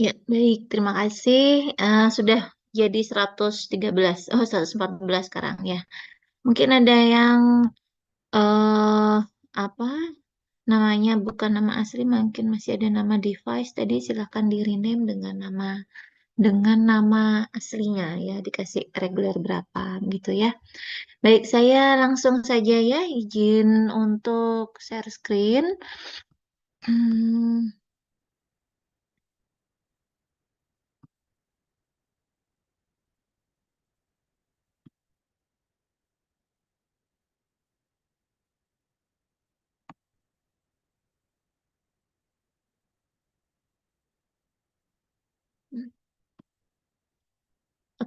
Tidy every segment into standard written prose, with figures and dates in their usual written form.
Ya, baik. Terima kasih. Sudah jadi 113, 114 sekarang ya. Mungkin ada yang eh apa namanya bukan nama asli, mungkin masih ada nama device. Tadi silahkan di rename dengan nama aslinya ya, dikasih reguler berapa gitu ya. Baik, saya langsung saja ya, izin untuk share screen. Hmm,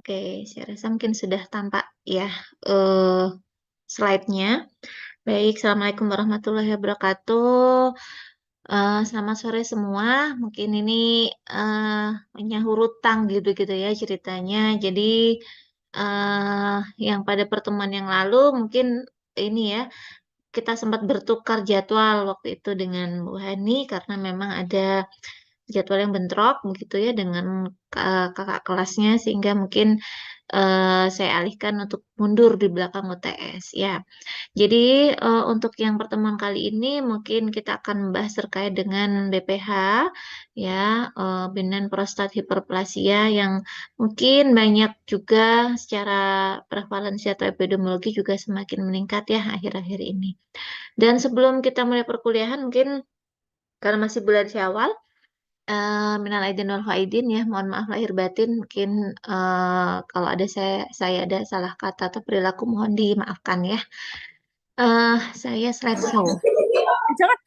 Oke, saya rasa mungkin sudah tampak ya eh slide-nya. Baik, Assalamualaikum warahmatullahi wabarakatuh. Selamat sore semua. Mungkin ini eh menyahut hutang gitu ya ceritanya. Jadi eh yang pada pertemuan yang lalu mungkin ini ya kita sempat bertukar jadwal waktu itu dengan Bu Hani karena memang ada jadwal yang bentrok begitu ya dengan kakak kelasnya sehingga mungkin saya alihkan untuk mundur di belakang UTS ya. Jadi untuk yang pertemuan kali ini mungkin kita akan membahas terkait dengan BPH ya, benign prostat hiperplasia yang mungkin banyak juga secara prevalensi atau epidemiologi juga semakin meningkat ya akhir-akhir ini. Dan sebelum kita mulai perkuliahan mungkin karena masih bulan Syawal, minal aidin wal faidin ya, mohon maaf lahir batin mungkin kalau ada saya ada salah kata atau perilaku mohon dimaafkan ya. Saya slideshow. Jangan.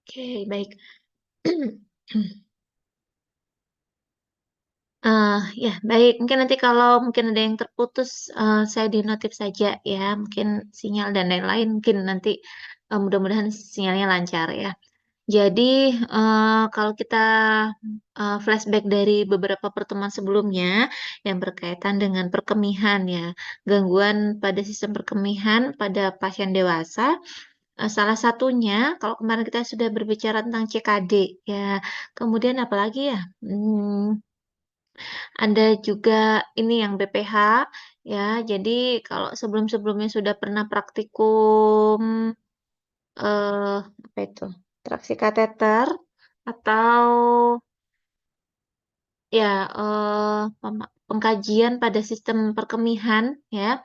Oke, baik. Ya, baik. Mungkin nanti kalau mungkin ada yang terputus, saya di notif saja ya. Mungkin sinyal dan lain-lain. Mungkin nanti mudah-mudahan sinyalnya lancar ya. Jadi kalau kita flashback dari beberapa pertemuan sebelumnya yang berkaitan dengan perkemihan ya, gangguan pada sistem perkemihan pada pasien dewasa. Salah satunya, kalau kemarin kita sudah berbicara tentang CKD, ya. Kemudian apalagi ya? Ada juga ini yang BPH, ya. Jadi kalau sebelum-sebelumnya sudah pernah praktikum apa itu? Traksi kateter atau ya pengkajian pada sistem perkemihan, ya.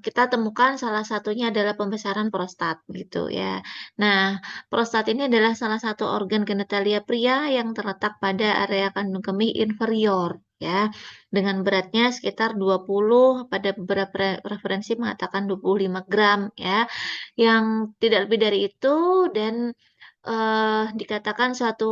Kita temukan salah satunya adalah pembesaran prostat gitu ya. Nah, prostat ini adalah salah satu organ genitalia pria yang terletak pada area kandung kemih inferior ya. Dengan beratnya sekitar 20, pada beberapa referensi mengatakan 25 gram ya. Yang tidak lebih dari itu dan dikatakan suatu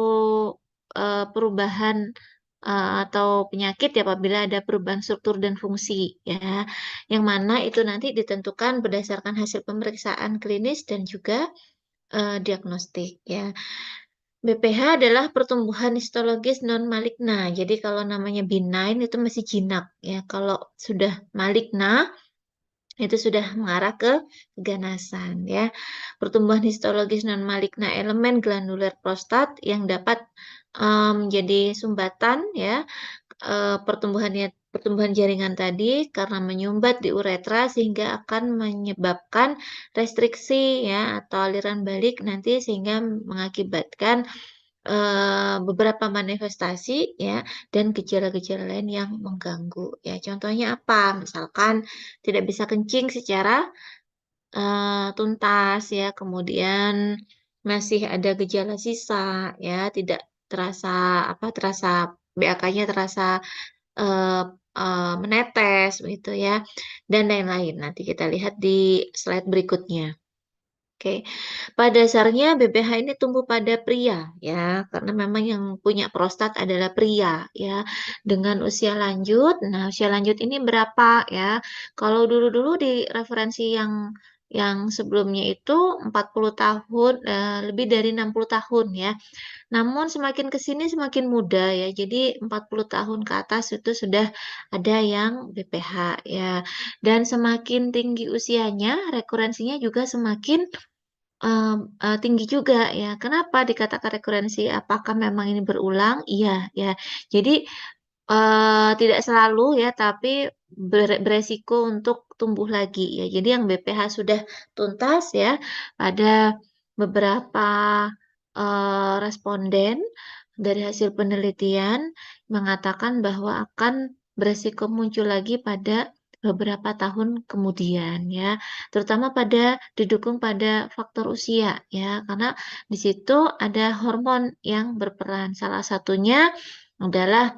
perubahan atau penyakit ya apabila ada perubahan struktur dan fungsi ya, yang mana itu nanti ditentukan berdasarkan hasil pemeriksaan klinis dan juga diagnostik ya. BPH adalah pertumbuhan histologis non maligna. Jadi kalau namanya benign itu masih jinak ya. Kalau sudah maligna itu sudah mengarah ke keganasan ya. Pertumbuhan histologis non maligna elemen glandular prostat yang dapat menjadi sumbatan ya pertumbuhan jaringan tadi karena menyumbat di uretra sehingga akan menyebabkan restriksi ya atau aliran balik nanti sehingga mengakibatkan beberapa manifestasi ya dan gejala-gejala lain yang mengganggu ya. Contohnya apa? Misalkan tidak bisa kencing secara tuntas ya, kemudian masih ada gejala sisa ya, tidak terasa terasa BAK-nya terasa eh, menetes begitu ya, dan lain-lain. Nanti kita lihat di slide berikutnya. Oke, pada dasarnya BPH ini tumbuh pada pria ya, karena memang yang punya prostat adalah pria ya, dengan usia lanjut. Nah, usia lanjut ini berapa ya? Kalau dulu-dulu di referensi yang sebelumnya itu 40 tahun, lebih dari 60 tahun ya. Namun semakin ke sini semakin muda ya. Jadi 40 tahun ke atas itu sudah ada yang BPH ya. Dan semakin tinggi usianya, rekurensinya juga semakin tinggi juga ya. Kenapa dikatakan rekurensi? Apakah memang ini berulang? Iya, ya. Jadi tidak selalu ya, tapi beresiko untuk tumbuh lagi ya. Jadi yang BPH sudah tuntas ya, pada beberapa responden dari hasil penelitian mengatakan bahwa akan beresiko muncul lagi pada beberapa tahun kemudian ya, terutama didukung pada faktor usia ya, karena di situ ada hormon yang berperan. Salah satunya adalah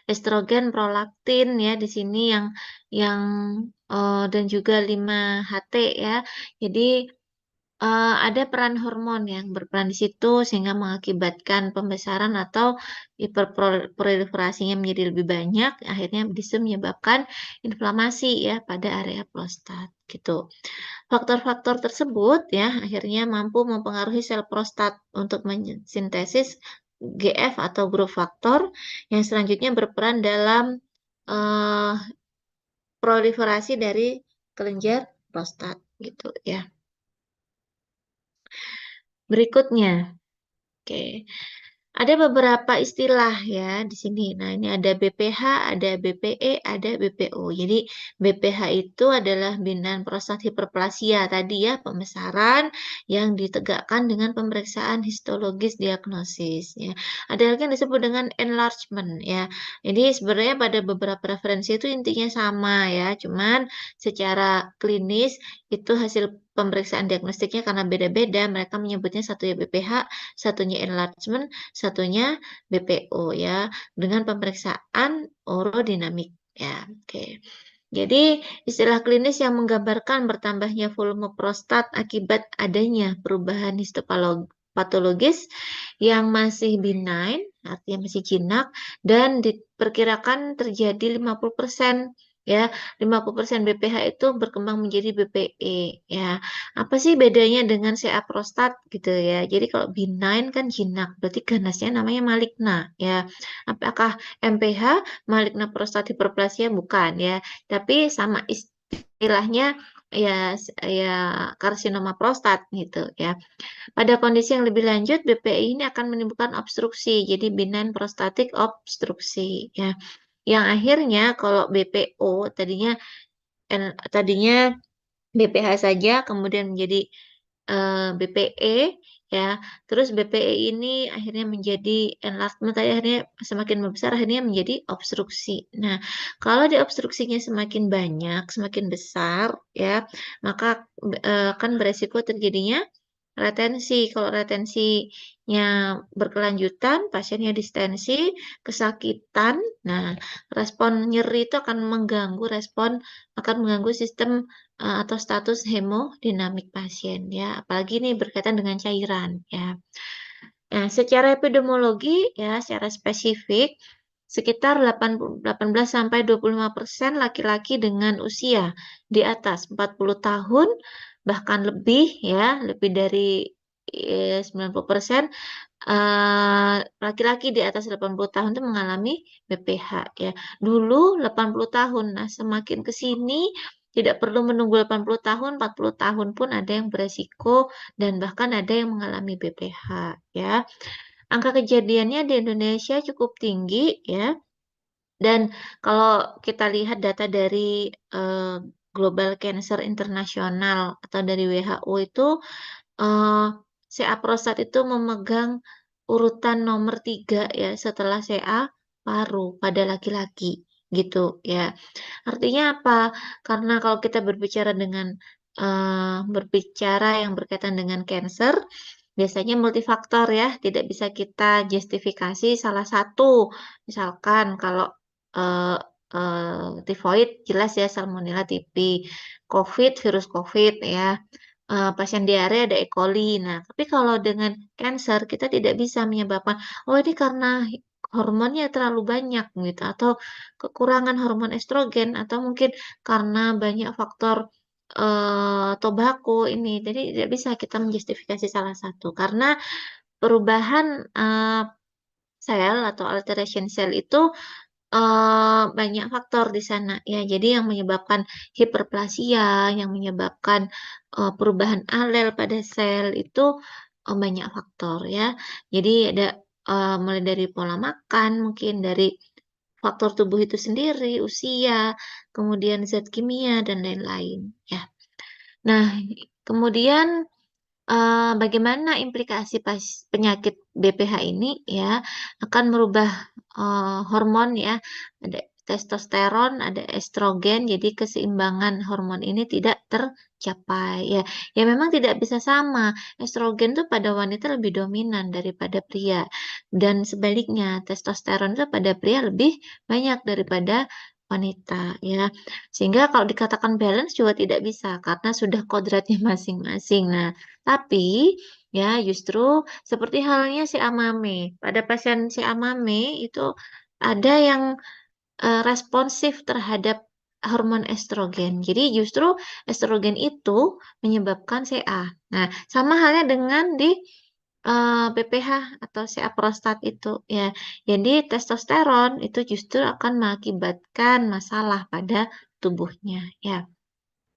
estrogen, prolaktin ya di sini yang dan juga 5-HT ya. Jadi ada peran hormon yang berperan di situ sehingga mengakibatkan pembesaran atau hiperproliferasinya menjadi lebih banyak, akhirnya bisa menyebabkan inflamasi ya pada area prostat gitu. Faktor-faktor tersebut ya akhirnya mampu mempengaruhi sel prostat untuk mensintesis GF atau growth factor yang selanjutnya berperan dalam eh, proliferasi dari kelenjar prostat gitu ya. Berikutnya, oke. Ada beberapa istilah ya di sini. Nah, ini ada BPH, ada BPE, ada BPO. Jadi, BPH itu adalah binaan prostat hiperplasia tadi ya, pembesaran yang ditegakkan dengan pemeriksaan histologis diagnosis ya. Ada lagi yang disebut dengan enlargement ya. Jadi, sebenarnya pada beberapa referensi itu intinya sama ya, cuman secara klinis itu hasil pemeriksaan diagnostiknya karena beda-beda, mereka menyebutnya satunya BPH, satunya enlargement, satunya BPO ya, dengan pemeriksaan urodinamik ya. Oke. Jadi, istilah klinis yang menggambarkan bertambahnya volume prostat akibat adanya perubahan histopatologis yang masih benign, artinya masih jinak, dan diperkirakan terjadi 50% ya, 50% BPH itu berkembang menjadi BPE ya. Apa sih bedanya dengan CA prostat gitu ya? Jadi kalau benign kan jinak, berarti ganasnya namanya maligna ya. Apakah MPH maligna prostat hiperplasia bukan ya, tapi sama istilahnya ya ya karsinoma prostat gitu ya. Pada kondisi yang lebih lanjut, BPI ini akan menimbulkan obstruksi, jadi benign prostatic obstruksi ya. Yang akhirnya kalau BPO tadinya BPH saja kemudian menjadi BPE ya. Terus BPE ini akhirnya menjadi enlargement tadi akhirnya semakin membesar akhirnya menjadi obstruksi. Nah, kalau diobstruksinya semakin banyak, semakin besar ya, maka akan beresiko terjadinya retensi. Kalau retensinya berkelanjutan, pasiennya distensi, kesakitan. Nah, respon nyeri itu akan mengganggu sistem atau status hemodinamik pasien ya, apalagi ini berkaitan dengan cairan ya. Nah, secara epidemiologi ya, secara spesifik sekitar 18 sampai 25% laki-laki dengan usia di atas 40 tahun bahkan lebih ya, lebih dari 90% laki-laki di atas 80 tahun itu mengalami BPH ya. Dulu 80 tahun. Nah, semakin ke sini tidak perlu menunggu 80 tahun, 40 tahun pun ada yang beresiko dan bahkan ada yang mengalami BPH ya. Angka kejadiannya di Indonesia cukup tinggi ya. Dan kalau kita lihat data dari Global Cancer International atau dari WHO itu eh, CA prostat itu memegang urutan nomor 3 ya setelah CA paru pada laki-laki gitu ya. Artinya apa? Karena kalau kita berbicara yang berkaitan dengan cancer, biasanya multifaktor ya, tidak bisa kita justifikasi salah satu. Misalkan kalau eh, tifoid jelas ya Salmonella typhi, COVID, virus COVID ya, pasien diare ada E. coli. Nah, tapi kalau dengan cancer kita tidak bisa menyebabkan, oh ini karena hormonnya terlalu banyak gitu, atau kekurangan hormon estrogen, atau mungkin karena banyak faktor tobacco ini. Jadi tidak bisa kita menjustifikasi salah satu karena perubahan sel atau alteration sel itu banyak faktor di sana ya. Jadi yang menyebabkan hiperplasia, yang menyebabkan perubahan alel pada sel itu banyak faktor ya. Jadi ada mulai dari pola makan, mungkin dari faktor tubuh itu sendiri, usia, kemudian zat kimia dan lain-lain ya. Nah, kemudian bagaimana implikasi penyakit BPH ini ya, akan merubah, hormon ya, ada testosteron, ada estrogen, jadi keseimbangan hormon ini tidak tercapai ya. Ya memang tidak bisa sama, estrogen tuh pada wanita lebih dominan daripada pria, dan sebaliknya testosteron itu pada pria lebih banyak daripada wanita ya. Sehingga kalau dikatakan balance juga tidak bisa, karena sudah kodratnya masing-masing. Nah, tapi, ya justru seperti halnya si Amame. Pada pasien si Amame itu ada yang, responsif terhadap hormon estrogen. Jadi justru estrogen itu menyebabkan CA. Nah, sama halnya dengan di, BPH atau CA prostat itu ya. Jadi testosteron itu justru akan mengakibatkan masalah pada tubuhnya ya.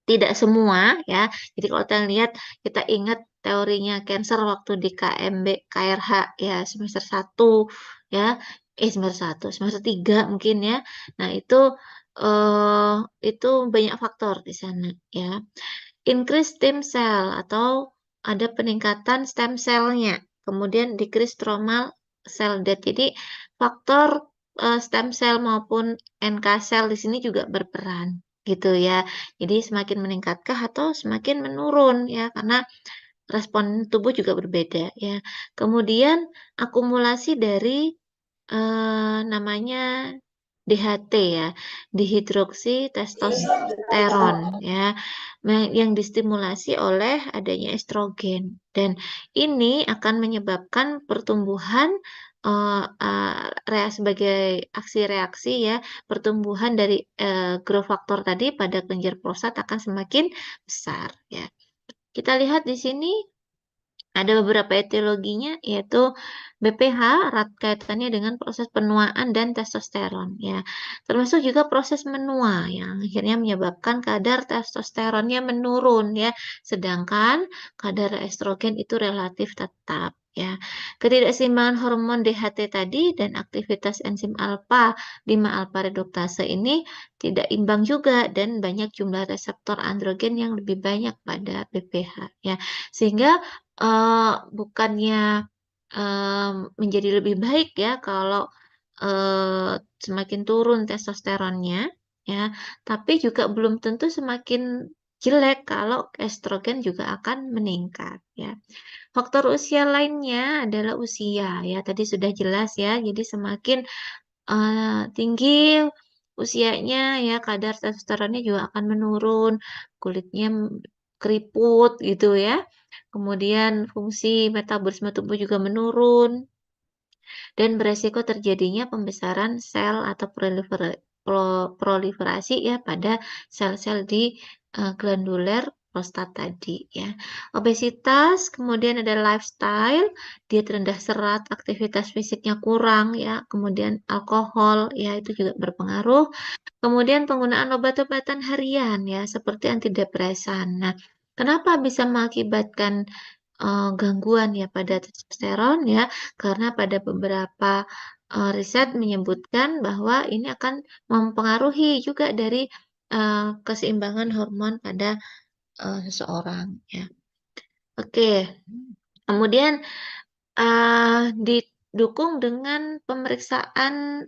Tidak semua ya. Jadi kalau kita lihat, kita ingat teorinya cancer waktu di KMB, KRH ya semester 1 ya, semester 1, semester 3 mungkin ya. Nah itu banyak faktor di sana ya. Increase stem cell atau ada peningkatan stem cell-nya, kemudian decrease stromal cell death. Jadi faktor, stem cell maupun NK cell di sini juga berperan, gitu ya. Jadi semakin meningkatkah atau semakin menurun ya, karena respon tubuh juga berbeda ya. Kemudian akumulasi dari, namanya DHT ya, dihidroksitestosteron ya, yang distimulasi oleh adanya estrogen dan ini akan menyebabkan pertumbuhan, sebagai aksi reaksi ya, pertumbuhan dari, growth factor tadi pada kelenjar prostat akan semakin besar ya. Kita lihat di sini ada beberapa etiologinya, yaitu BPH erat kaitannya dengan proses penuaan dan testosteron, ya. Termasuk juga proses menua yang akhirnya menyebabkan kadar testosteronnya menurun, ya. Sedangkan kadar estrogen itu relatif tetap, ya. Ketidakseimbangan hormon DHT tadi dan aktivitas enzim alfa 5 alfa reduktase ini tidak imbang juga dan banyak jumlah reseptor androgen yang lebih banyak pada BPH, ya. Sehingga bukannya, menjadi lebih baik ya kalau, semakin turun testosteronnya ya, tapi juga belum tentu semakin jelek kalau estrogen juga akan meningkat ya. Faktor usia lainnya adalah usia ya, tadi sudah jelas ya, jadi semakin, tinggi usianya ya, kadar testosteronnya juga akan menurun, kulitnya keriput gitu ya. Kemudian fungsi metabolisme tubuh juga menurun dan beresiko terjadinya pembesaran sel atau proliferasi ya pada sel-sel di glanduler prostat tadi ya. Obesitas, kemudian ada lifestyle, diet rendah serat, aktivitas fisiknya kurang ya, kemudian alkohol ya itu juga berpengaruh. Kemudian penggunaan obat-obatan harian ya, seperti antidepresan. Nah, kenapa bisa mengakibatkan, gangguan ya pada testosteron ya? Karena pada beberapa, riset menyebutkan bahwa ini akan mempengaruhi juga dari, keseimbangan hormon pada, seseorang ya. Oke, kemudian didukung dengan pemeriksaan,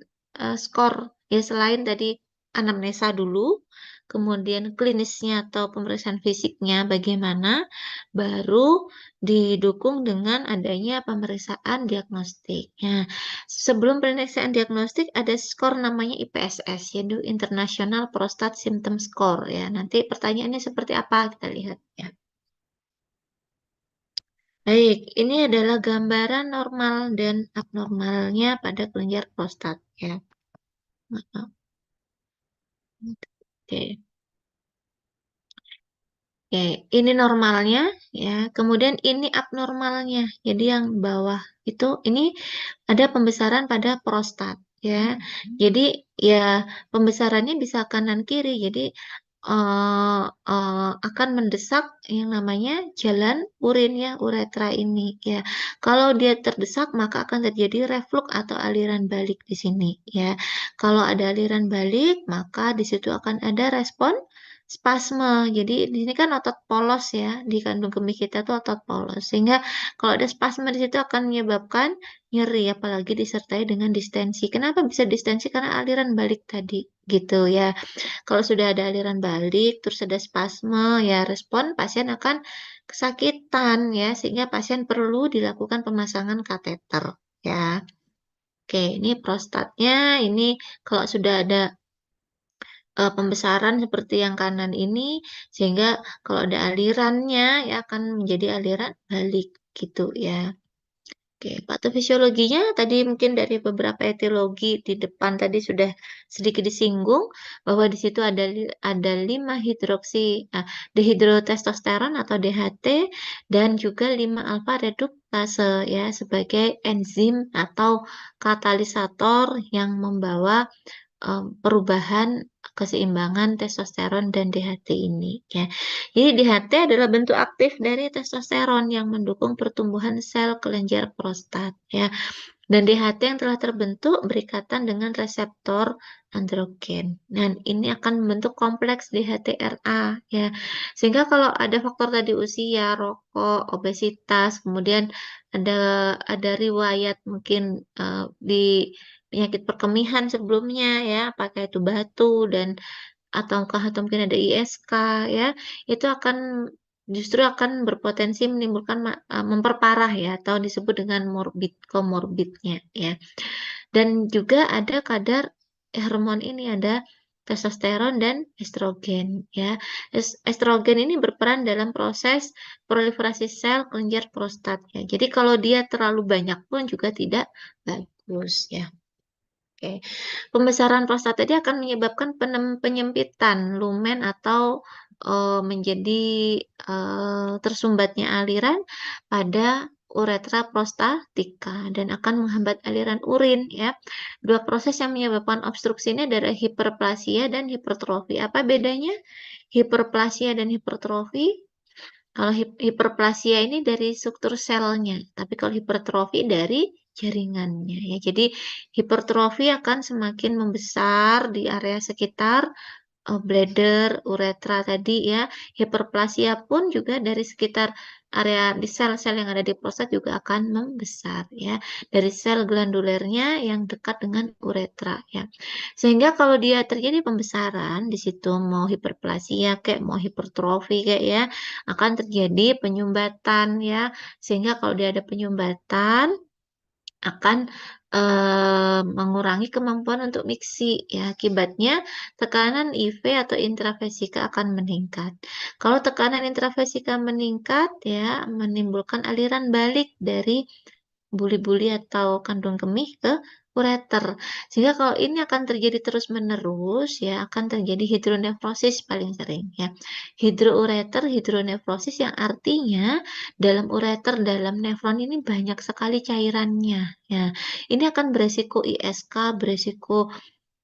skor, ya selain tadi anamnesa dulu, kemudian klinisnya atau pemeriksaan fisiknya bagaimana, baru didukung dengan adanya pemeriksaan diagnostik. Nah, sebelum pemeriksaan diagnostik ada skor namanya IPSS, yaitu International Prostate Symptom Score ya. Nanti pertanyaannya seperti apa kita lihat ya. Baik, ini adalah gambaran normal dan abnormalnya pada kelenjar prostat ya. Maaf. Oke. Oke, ini normalnya ya, kemudian ini abnormalnya. Jadi yang bawah itu ini ada pembesaran pada prostat ya. Jadi ya pembesarannya bisa kanan kiri. Jadi akan mendesak yang namanya jalan urin ya, uretra ini ya. Kalau dia terdesak maka akan terjadi reflux atau aliran balik di sini ya. Kalau ada aliran balik maka di situ akan ada respon spasme. Jadi di sini kan otot polos ya, di kandung kemih kita tuh otot polos. Sehingga kalau ada spasme di situ akan menyebabkan nyeri, apalagi disertai dengan distensi. Kenapa bisa distensi? Karena aliran balik tadi gitu ya. Kalau sudah ada aliran balik, terus ada spasme, ya respon pasien akan kesakitan ya, sehingga pasien perlu dilakukan pemasangan kateter ya. Oke, ini prostatnya. Ini kalau sudah ada pembesaran seperti yang kanan ini, sehingga kalau ada alirannya ya akan menjadi aliran balik gitu ya. Oke, patofisiologinya tadi mungkin dari beberapa etiologi di depan tadi sudah sedikit disinggung bahwa di situ ada 5 hidroksi dehidrotestosteron atau DHT dan juga 5 alfa reduktase ya sebagai enzim atau katalisator yang membawa perubahan keseimbangan testosteron dan DHT ini ya. Jadi DHT adalah bentuk aktif dari testosteron yang mendukung pertumbuhan sel kelenjar prostat ya. Dan DHT yang telah terbentuk berikatan dengan reseptor androgen. Dan ini akan membentuk kompleks DHT-RA ya. Sehingga kalau ada faktor tadi usia, rokok, obesitas, kemudian ada ada riwayat mungkin di penyakit perkemihan sebelumnya ya, apakah itu batu dan atau mungkin ada ISK ya, itu akan justru akan berpotensi menimbulkan memperparah ya atau disebut dengan komorbidnya ya. Dan juga ada kadar hormon ini ada testosteron dan estrogen ya. Estrogen ini berperan dalam proses proliferasi sel kelenjar prostat ya. Jadi kalau dia terlalu banyak pun juga tidak bagus ya. Oke. Pembesaran prostat tadi akan menyebabkan penyempitan lumen atau menjadi tersumbatnya aliran pada uretra prostatika dan akan menghambat aliran urin ya. Dua proses yang menyebabkan obstruksi ini adalah hiperplasia dan hipertrofi. Apa bedanya hiperplasia dan hipertrofi? Kalau hiperplasia ini dari struktur selnya, tapi kalau hipertrofi dari jaringannya ya. Jadi hipertrofi akan semakin membesar di area sekitar bladder, uretra tadi ya. Hiperplasia pun juga dari sekitar area di sel-sel yang ada di prostat juga akan membesar ya. Dari sel glandulernya yang dekat dengan uretra ya. Sehingga kalau dia terjadi pembesaran di situ mau hiperplasia kayak mau hipertrofi kayak ya, akan terjadi penyumbatan ya. Sehingga kalau dia ada penyumbatan akan mengurangi kemampuan untuk miksi ya. Akibatnya tekanan IV atau intravesika akan meningkat. Kalau tekanan intravesika meningkat ya menimbulkan aliran balik dari buli-buli atau kandung kemih ke ureter. Sehingga kalau ini akan terjadi terus-menerus ya akan terjadi hidronefrosis paling sering ya. Hidroureter, hidronefrosis yang artinya dalam ureter, dalam nefron ini banyak sekali cairannya ya. Ini akan beresiko ISK, beresiko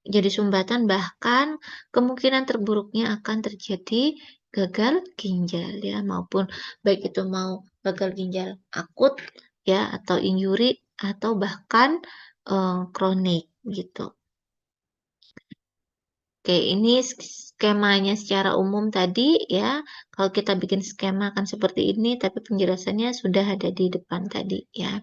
jadi sumbatan bahkan kemungkinan terburuknya akan terjadi gagal ginjal ya maupun baik itu mau gagal ginjal akut ya atau injuri atau bahkan kronik gitu. Oke, ini skemanya secara umum tadi ya. Kalau kita bikin skema akan seperti ini, tapi penjelasannya sudah ada di depan tadi ya.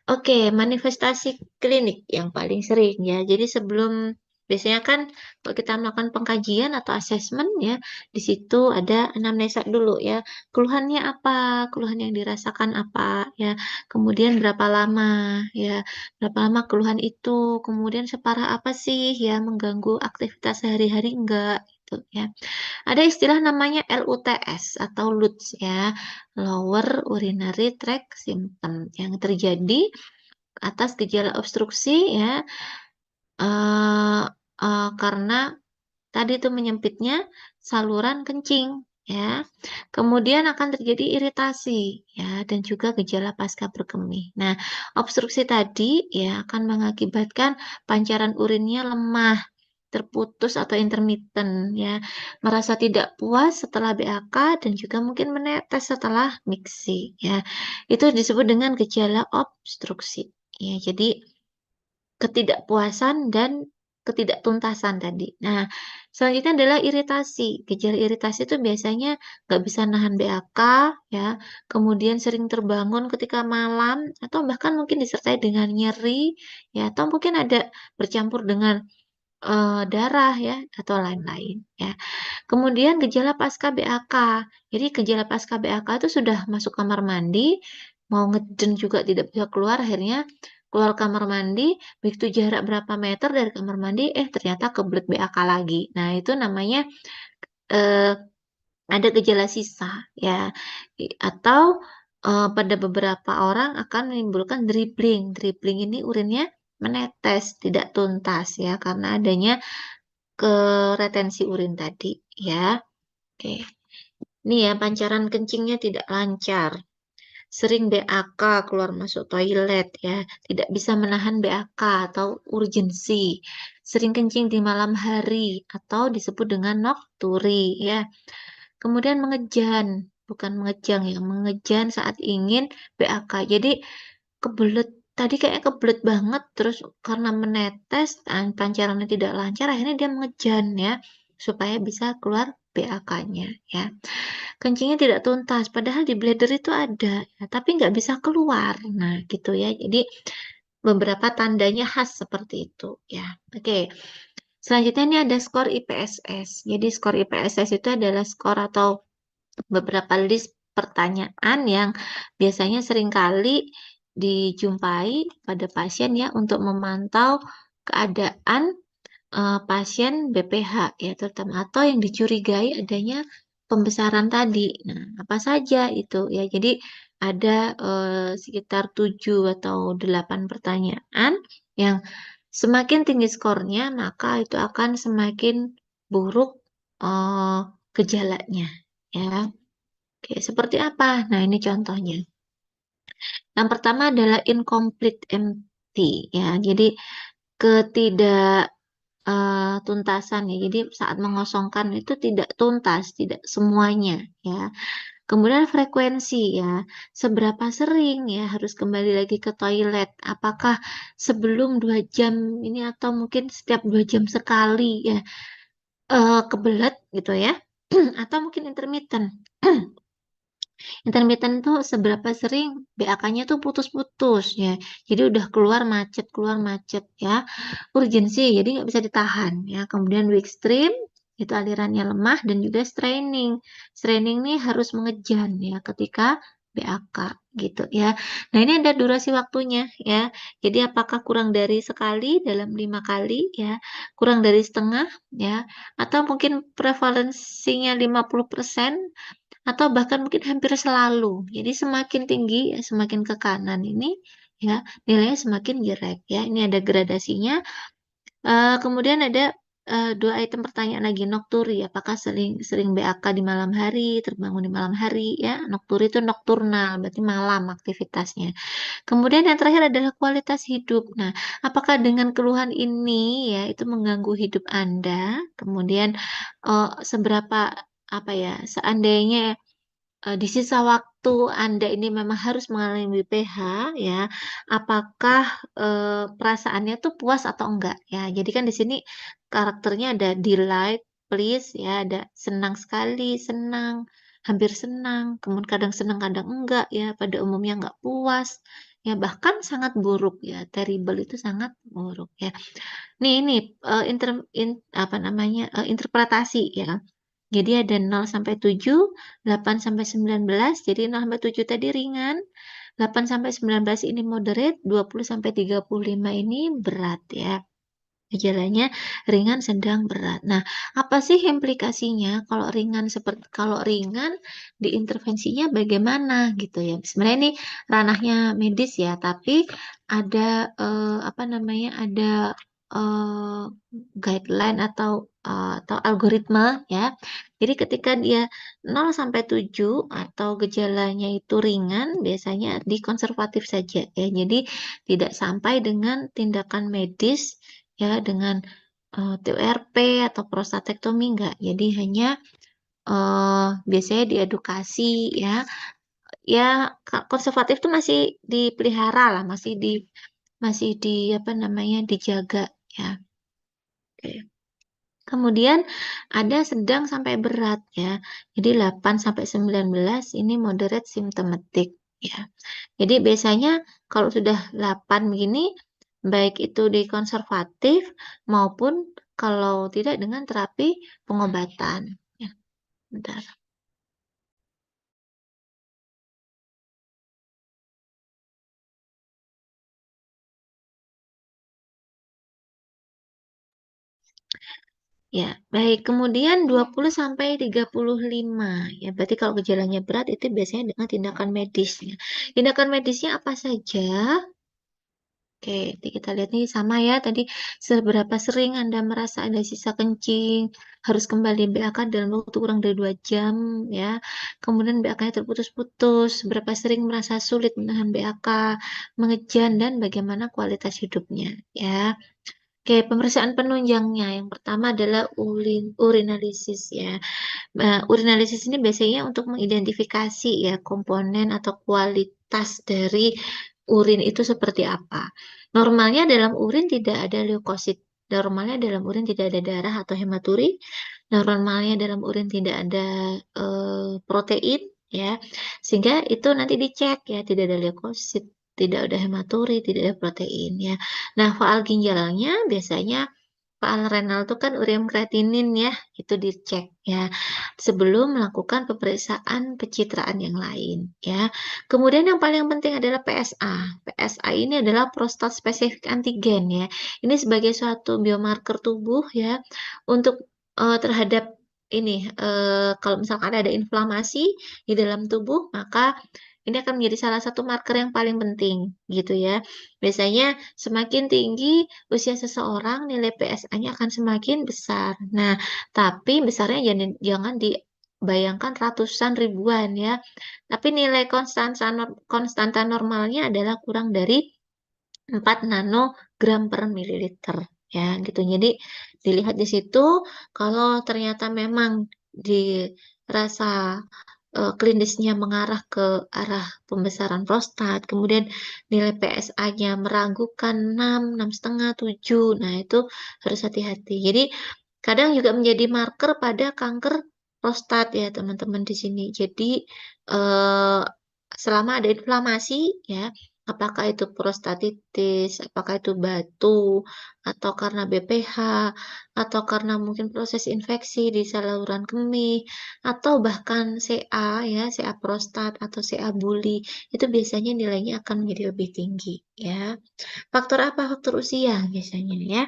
Oke, manifestasi klinik yang paling sering ya. Jadi sebelum biasanya kan kalau kita melakukan pengkajian atau asesmen ya, di situ ada anamnesa dulu ya. Keluhannya apa? Keluhan yang dirasakan apa ya? Kemudian berapa lama ya? Berapa lama keluhan itu? Kemudian separah apa sih ya mengganggu aktivitas sehari-hari enggak gitu ya. Ada istilah namanya LUTS atau LUTS ya, Lower Urinary Tract Symptom yang terjadi atas gejala obstruksi ya karena tadi itu menyempitnya saluran kencing ya. Kemudian akan terjadi iritasi ya dan juga gejala pasca berkemih. Nah, obstruksi tadi ya akan mengakibatkan pancaran urinnya lemah, terputus atau intermittent ya, merasa tidak puas setelah BAK dan juga mungkin menetes setelah mixi ya. Itu disebut dengan gejala obstruksi. Ya, jadi ketidakpuasan dan ketidaktuntasan tadi. Nah, selanjutnya adalah iritasi. Gejala iritasi itu biasanya nggak bisa nahan BAK, ya, kemudian sering terbangun ketika malam, atau bahkan mungkin disertai dengan nyeri, ya, atau mungkin ada bercampur dengan darah, ya, atau lain-lain, ya. Kemudian gejala pasca BAK. Jadi gejala pasca BAK itu sudah masuk kamar mandi, mau ngeden juga tidak bisa keluar, akhirnya keluar kamar mandi, begitu jarak berapa meter dari kamar mandi, ternyata kebelet BAK lagi. Nah, itu namanya eh, ada gejala sisa, ya. Atau pada beberapa orang akan menimbulkan dribbling. Dribbling ini urinnya menetes, tidak tuntas, ya, karena adanya retensi urin tadi, ya. Oke. Ini ya, pancaran kencingnya tidak lancar, sering BAK keluar masuk toilet ya, tidak bisa menahan BAK atau urgensi, sering kencing di malam hari atau disebut dengan nokturi ya. Kemudian mengejan, bukan mengejang ya, mengejan saat ingin BAK. Jadi kebelet tadi kayak kebelet banget terus karena menetes pancarannya tidak lancar akhirnya dia mengejan ya supaya bisa keluar BAK-nya ya. Kencingnya tidak tuntas, padahal di bladder itu ada, ya, tapi nggak bisa keluar. Nah, gitu ya. Jadi beberapa tandanya khas seperti itu, ya. Oke. Selanjutnya ini ada skor IPSS. Jadi skor IPSS itu adalah skor atau beberapa list pertanyaan yang biasanya seringkali dijumpai pada pasien ya untuk memantau keadaan pasien BPH ya terutama atau yang dicurigai adanya pembesaran tadi. Nah, apa saja itu ya? Jadi ada sekitar 7 atau 8 pertanyaan yang semakin tinggi skornya maka itu akan semakin buruk eh, gejalanya ya. Oke, seperti apa? Nah, ini contohnya. Yang pertama adalah incomplete empty ya. Jadi ketidak tuntasan ya. Jadi saat mengosongkan itu tidak tuntas, tidak semuanya ya. Kemudian frekuensi ya. Seberapa sering ya harus kembali lagi ke toilet? Apakah sebelum 2 jam ini atau mungkin setiap 2 jam sekali ya? Kebelet gitu ya. Atau mungkin intermittent. Intermittent tuh seberapa sering BAK-nya tuh putus-putus ya. Jadi udah keluar macet ya. Urgensi, jadi nggak bisa ditahan ya. Kemudian weak stream, itu alirannya lemah dan juga straining. Straining nih harus mengejan ya ketika BAK gitu ya. Nah ini ada durasi waktunya ya. Jadi apakah kurang dari sekali dalam 5 kali ya, kurang dari setengah ya, atau mungkin prevalensinya 50%, atau bahkan mungkin hampir selalu. Jadi semakin tinggi, ya, semakin ke kanan ini, ya nilainya semakin jelek ya. Ini ada gradasinya. Kemudian ada 2 item pertanyaan lagi nokturi. Apakah sering sering BAK di malam hari, terbangun di malam hari ya? Nokturi itu nokturnal, berarti malam aktivitasnya. Kemudian yang terakhir adalah kualitas hidup. Nah, apakah dengan keluhan ini ya itu mengganggu hidup Anda? Kemudian seberapa apa ya? Seandainya di sisa waktu Anda ini memang harus mengalami BPH ya, apakah, perasaannya tuh puas atau enggak ya. Jadi kan di sini karakternya ada delight, please ya, ada senang sekali, senang, hampir senang, kemudian kadang senang kadang enggak ya, pada umumnya enggak puas, ya bahkan sangat buruk ya, terrible itu sangat buruk ya. Nih ini, apa namanya, interpretasi ya. Jadi ada 0 sampai 7, 8 sampai 19. Jadi 0 sampai 7 tadi ringan, 8 sampai 19 ini moderate, 20 sampai 35 ini berat ya. Gejalanya ringan, sedang, berat. Nah, apa sih implikasinya kalau ringan diintervensinya bagaimana gitu ya. Sebenarnya ini ranahnya medis ya, tapi ada apa namanya? Ada guideline atau atau algoritma ya. Jadi ketika dia 0 sampai 7 atau gejalanya itu ringan, biasanya dikonservatif saja ya. Jadi tidak sampai dengan tindakan medis ya dengan, TURP atau prostatektomi enggak. Jadi hanya, biasanya diedukasi ya. Ya konservatif itu masih dipelihara lah, masih di apa namanya, dijaga ya, oke. Kemudian ada sedang sampai berat ya. Jadi 8 sampai 19 ini moderate symptomatic ya. Jadi biasanya kalau sudah 8 begini, baik itu di konservatif maupun kalau tidak dengan terapi pengobatan. Ya, bentar. Ya, baik. Kemudian 20 sampai 35 ya. Berarti kalau gejalanya berat itu biasanya dengan tindakan medis ya. Tindakan medisnya apa saja? Oke, nanti kita lihat nih sama ya tadi seberapa sering Anda merasa ada sisa kencing, harus kembali BAK dalam waktu kurang dari 2 jam ya. Kemudian BAK-nya terputus-putus, berapa sering merasa sulit menahan BAK, mengejan dan bagaimana kualitas hidupnya ya. Oke, pemeriksaan penunjangnya yang pertama adalah urinalisis ya. Urinalisis ini biasanya untuk mengidentifikasi ya komponen atau kualitas dari urin itu seperti apa. Normalnya dalam urin tidak ada leukosit. Normalnya dalam urin tidak ada darah atau hematuri. Normalnya dalam urin tidak ada protein ya. Sehingga itu nanti dicek ya, tidak ada leukosit, tidak ada hematuri, tidak ada protein ya. Nah, faal ginjalnya biasanya faal renal itu kan ureum kreatinin ya, itu dicek ya sebelum melakukan pemeriksaan pencitraan yang lain ya. Kemudian yang paling penting adalah PSA. PSA ini adalah prostat spesifik antigen ya. Ini sebagai suatu biomarker tubuh ya untuk terhadap ini kalau misalkan ada inflamasi di dalam tubuh maka ini akan menjadi salah satu marker yang paling penting gitu ya. Biasanya semakin tinggi usia seseorang nilai PSA-nya akan semakin besar. Nah, tapi besarnya jangan dibayangkan ratusan ribuan ya. Tapi nilai konstanta normalnya adalah kurang dari 4 nanogram per mililiter ya gitu. Jadi dilihat di situ kalau ternyata memang dirasa klinisnya mengarah ke arah pembesaran prostat, kemudian nilai PSA-nya meragukan 6, 6,5, 7. Nah, itu harus hati-hati. Jadi, kadang juga menjadi marker pada kanker prostat ya, teman-teman di sini. Jadi, eee, selama ada inflamasi ya, apakah itu prostatitis, apakah itu batu, atau karena BPH, atau karena mungkin proses infeksi di saluran kemih, atau bahkan CA ya, CA prostat atau CA buli, itu biasanya nilainya akan menjadi lebih tinggi ya. Faktor apa? Faktor usia biasanya ya.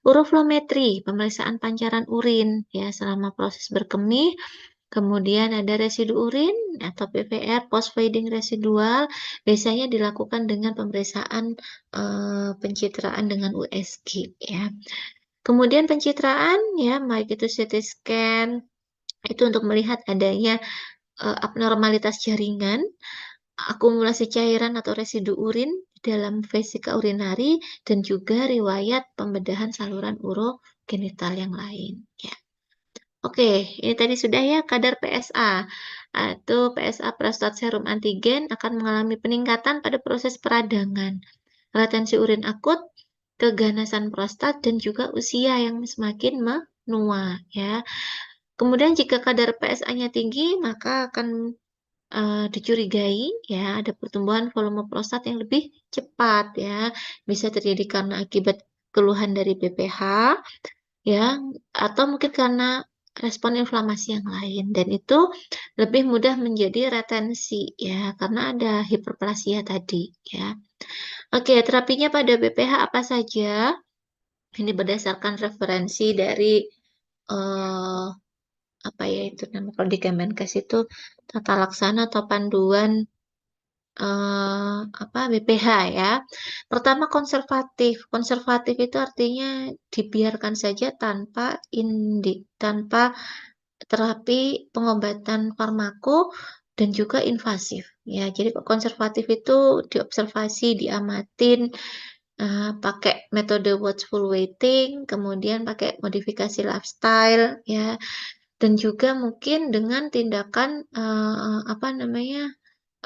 Uroflometri, pemeriksaan pancaran urin ya selama proses berkemih. Kemudian ada residu urin atau PVR, post feeding residual, biasanya dilakukan dengan pemeriksaan pencitraan dengan USG ya. Kemudian pencitraan ya, baik itu CT scan, itu untuk melihat adanya abnormalitas jaringan, akumulasi cairan atau residu urin di dalam vesika urinari, dan juga riwayat pembedahan saluran urogenital yang lain ya. Oke, ini tadi sudah ya kadar PSA. Itu PSA prostat serum antigen akan mengalami peningkatan pada proses peradangan, retensi urin akut, keganasan prostat, dan juga usia yang semakin menua ya. Kemudian jika kadar PSA-nya tinggi, maka akan dicurigai ya ada pertumbuhan volume prostat yang lebih cepat ya. Bisa terjadi karena akibat keluhan dari BPH ya, atau mungkin karena respon inflamasi yang lain dan itu lebih mudah menjadi retensi ya, karena ada hiperplasia tadi ya. Oke, terapinya pada BPH apa saja? Ini berdasarkan referensi dari eh, apa ya itu nama kalau di Kemenkes itu tata laksana atau panduan BPH ya. Pertama konservatif. Konservatif itu artinya dibiarkan saja tanpa terapi pengobatan farmako dan juga invasif. Ya, jadi konservatif itu diobservasi, diamatin, pakai metode watchful waiting, kemudian pakai modifikasi lifestyle, ya, dan juga mungkin dengan tindakan apa namanya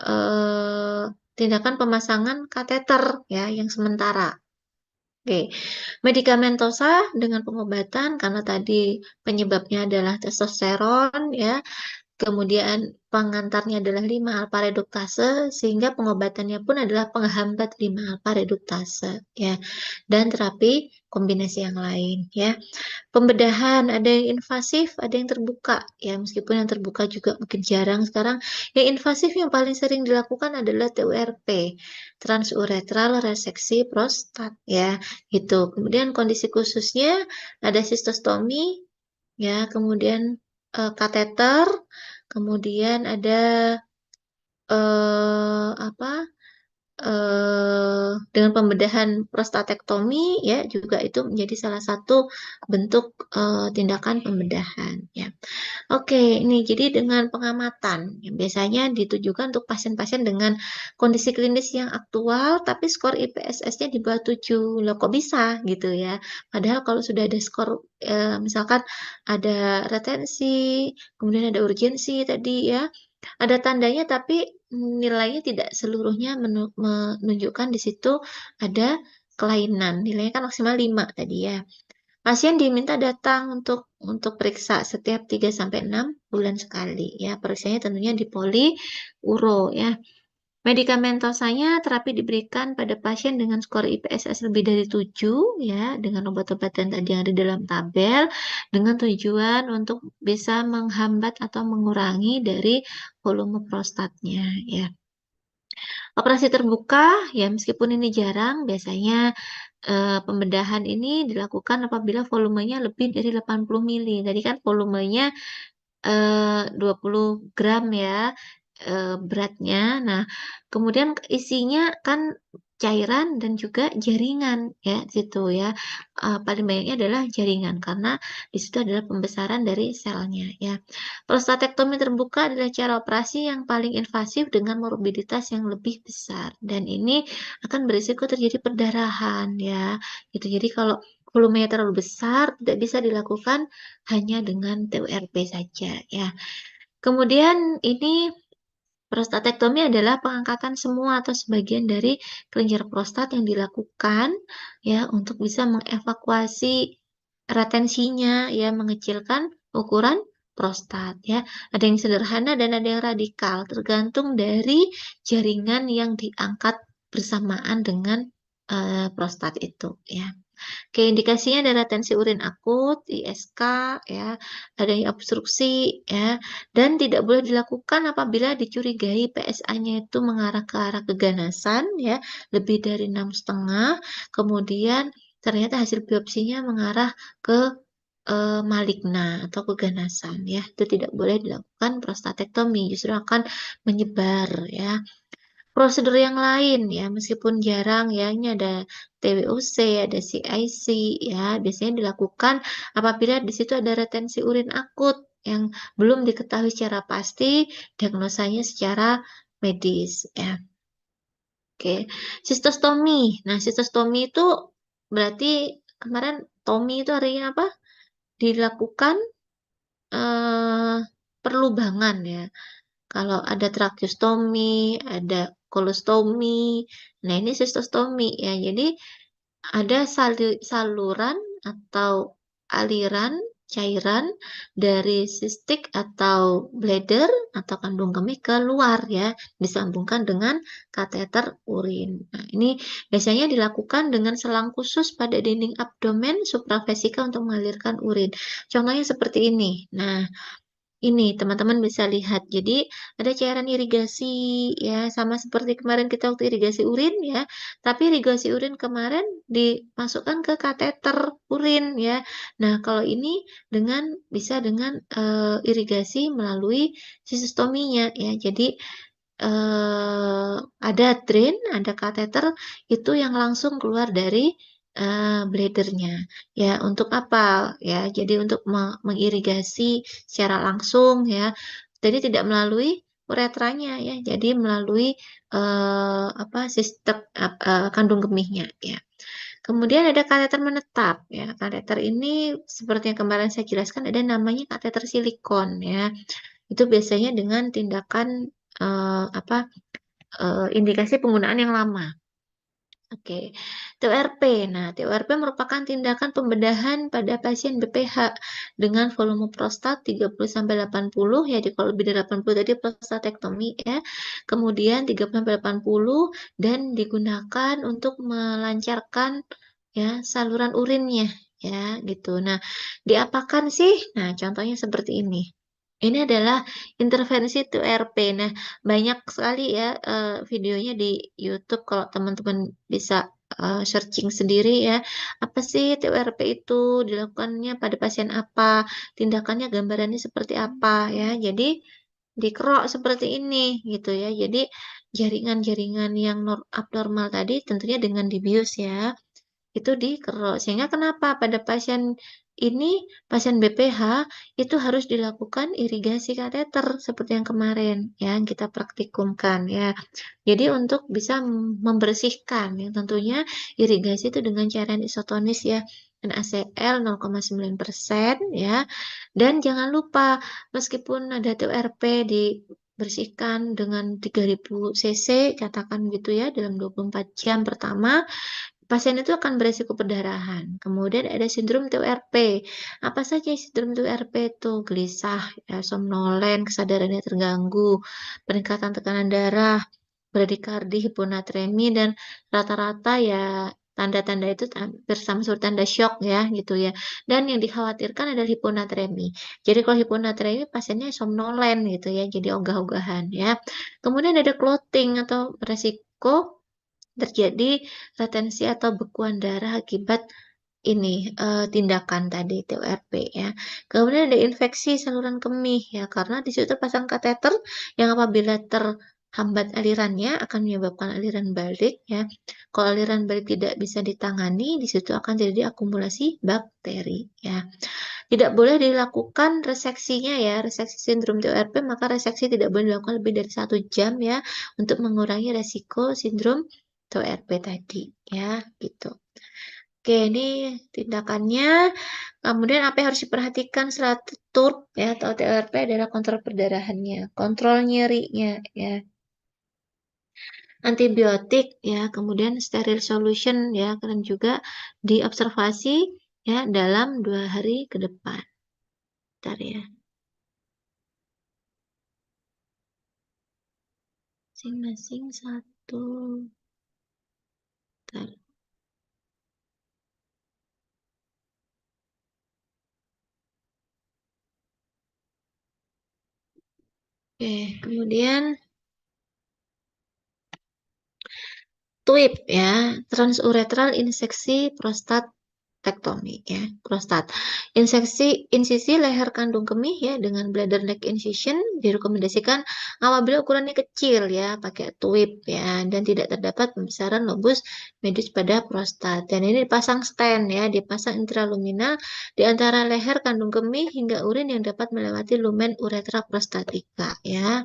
eh, tindakan pemasangan kateter ya yang sementara. Oke, medikamentosa dengan pengobatan karena tadi penyebabnya adalah testosteron ya. Kemudian pengantarnya adalah 5-alfa reduktase sehingga pengobatannya pun adalah penghambat 5-alfa reduktase ya. Dan terapi kombinasi yang lain ya. Pembedahan ada yang invasif, ada yang terbuka ya. Meskipun yang terbuka juga mungkin jarang sekarang. Yang invasif yang paling sering dilakukan adalah TURP, transuretral reseksi prostat ya. Gitu. Kemudian kondisi khususnya ada sistostomi ya, kemudian kateter, kemudian ada apa dengan pembedahan prostatektomi ya juga itu menjadi salah satu bentuk tindakan pembedahan ya. Oke, ini jadi dengan pengamatan yang biasanya ditujukan untuk pasien-pasien dengan kondisi klinis yang aktual tapi skor IPSS-nya di bawah 7. Loh, kok bisa gitu ya. Padahal kalau sudah ada skor misalkan ada retensi, kemudian ada urgensi tadi ya, ada tandanya tapi nilainya tidak seluruhnya menunjukkan di situ ada kelainan. Nilainya kan maksimal 5 tadi ya. Pasien diminta datang untuk periksa setiap 3 sampai 6 bulan sekali ya. Periksanya tentunya di poli uro ya. Medikamentosanya terapi diberikan pada pasien dengan skor IPSS lebih dari 7 ya, dengan obat-obatan tadi yang ada dalam tabel dengan tujuan untuk bisa menghambat atau mengurangi dari volume prostatnya ya. Operasi terbuka ya meskipun ini jarang, biasanya pembedahan ini dilakukan apabila volumenya lebih dari 80 mili. Tadi kan volumenya 20 gram ya beratnya. Nah, kemudian isinya kan cairan dan juga jaringan ya di situ ya. Paling banyaknya adalah jaringan karena di situ adalah pembesaran dari selnya ya. Prostatektomi terbuka adalah cara operasi yang paling invasif dengan morbiditas yang lebih besar dan ini akan berisiko terjadi perdarahan ya. Gitu. Jadi kalau volumenya terlalu besar tidak bisa dilakukan hanya dengan TURP saja ya. Kemudian ini prostatektomi adalah pengangkatan semua atau sebagian dari kelenjar prostat yang dilakukan ya untuk bisa mengevakuasi retensinya ya, mengecilkan ukuran prostat ya. Ada yang sederhana dan ada yang radikal, tergantung dari jaringan yang diangkat bersamaan dengan prostat itu ya. Oke, indikasinya ada retensi urin akut, ISK, ya, ada yang obstruksi, ya, dan tidak boleh dilakukan apabila dicurigai PSA-nya itu mengarah ke arah keganasan, ya, lebih dari 6,5, kemudian ternyata hasil biopsinya mengarah ke maligna atau keganasan, ya, itu tidak boleh dilakukan prostatektomi, justru akan menyebar, ya. Prosedur yang lain ya, meskipun jarang ya, ini ada TWOC, ada CIC ya, biasanya dilakukan apabila di situ ada retensi urin akut yang belum diketahui secara pasti, diagnosanya secara medis ya. Oke, sistostomi. Nah, sistostomi itu berarti kemarin tomi itu artinya apa? Dilakukan eh, perlubangan ya. Kalau ada tracheostomi, ada kolostomi, nah ini sistostomi ya. Jadi ada saluran atau aliran cairan dari sistik atau bladder atau kandung kemih keluar ya, disambungkan dengan kateter urin. Nah, ini biasanya dilakukan dengan selang khusus pada dinding abdomen supravesika untuk mengalirkan urin. Contohnya seperti ini. Nah, ini teman-teman bisa lihat. Jadi ada cairan irigasi ya, sama seperti kemarin kita waktu irigasi urin ya. Tapi irigasi urin kemarin dimasukkan ke kateter urin ya. Nah, kalau ini bisa dengan irigasi melalui sistominya ya. Jadi ada drain, ada kateter itu yang langsung keluar dari bladernya. Ya, untuk apa? Ya, jadi untuk mengirigasi secara langsung ya. Jadi tidak melalui uretranya ya. Jadi melalui apa sistem kandung kemihnya ya. Kemudian ada kateter menetap ya. Kateter ini seperti yang kemarin saya jelaskan ada namanya kateter silikon ya. Itu biasanya dengan tindakan apa indikasi penggunaan yang lama. Oke, TURP. Nah, TURP merupakan tindakan pembedahan pada pasien BPH dengan volume prostat 30 sampai 80 ya, kalau lebih dari 80 tadi prostatektomi ya. Kemudian 30 sampai 80 dan digunakan untuk melancarkan ya saluran urinnya ya gitu. Nah, diapakan sih? Nah, contohnya seperti ini. Ini adalah intervensi TURP. Nah, banyak sekali ya videonya di YouTube kalau teman-teman bisa searching sendiri ya. Apa sih TURP itu? Dilakukannya pada pasien apa? Tindakannya gambarannya seperti apa ya. Jadi dikerok seperti ini gitu ya. Jadi jaringan-jaringan yang abnormal tadi tentunya dengan dibius ya itu dikerok. Sehingga kenapa pada pasien ini, pasien BPH itu harus dilakukan irigasi kateter seperti yang kemarin ya kita praktikumkan ya. Jadi untuk bisa membersihkan ya tentunya irigasi itu dengan cairan isotonis ya NaCl 0,9% ya. Dan jangan lupa meskipun ada TURP dibersihkan dengan 3000 cc katakan gitu ya dalam 24 jam pertama pasien itu akan beresiko perdarahan. Kemudian ada sindrom TURP. Apa saja sindrom TURP itu? Gelisah, ya, somnolen, kesadarannya terganggu, peningkatan tekanan darah, bradikardi, hiponatremi, dan rata-rata ya tanda-tanda itu hampir sama seperti tanda shock ya gitu ya. Dan yang dikhawatirkan adalah hiponatremi. Jadi kalau hiponatremi pasiennya somnolen gitu ya, jadi ogah-ogahan ya. Kemudian ada clotting atau resiko terjadi retensi atau bekuan darah akibat ini tindakan tadi TURP ya. Kemudian ada infeksi saluran kemih ya karena di situ pasang kateter yang apabila terhambat alirannya akan menyebabkan aliran balik ya. Kalau aliran balik tidak bisa ditangani di situ akan terjadi akumulasi bakteri ya. Tidak boleh dilakukan reseksinya ya. Reseksi sindrom TURP maka reseksi tidak boleh dilakukan lebih dari 1 jam ya untuk mengurangi resiko sindrom TURP tadi ya gitu. Oke, ini tindakannya. Kemudian apa yang harus diperhatikan setelah TURP ya atau TURP adalah kontrol perdarahannya, kontrol nyerinya ya, antibiotik ya, kemudian steril solution ya, dan juga diobservasi ya dalam 2 hari ke depan. Bentar ya, masing-masing satu. Bentar. Oke, kemudian TUIP ya, transuretral inseksi prostatektomi ya, prostat. Insisi leher kandung kemih ya dengan bladder neck incision direkomendasikan apabila ukurannya kecil ya, pakai TUIP ya dan tidak terdapat pembesaran lobus medis pada prostat. Dan ini dipasang stent ya, dipasang intraluminal di antara leher kandung kemih hingga urin yang dapat melewati lumen uretra prostatika ya.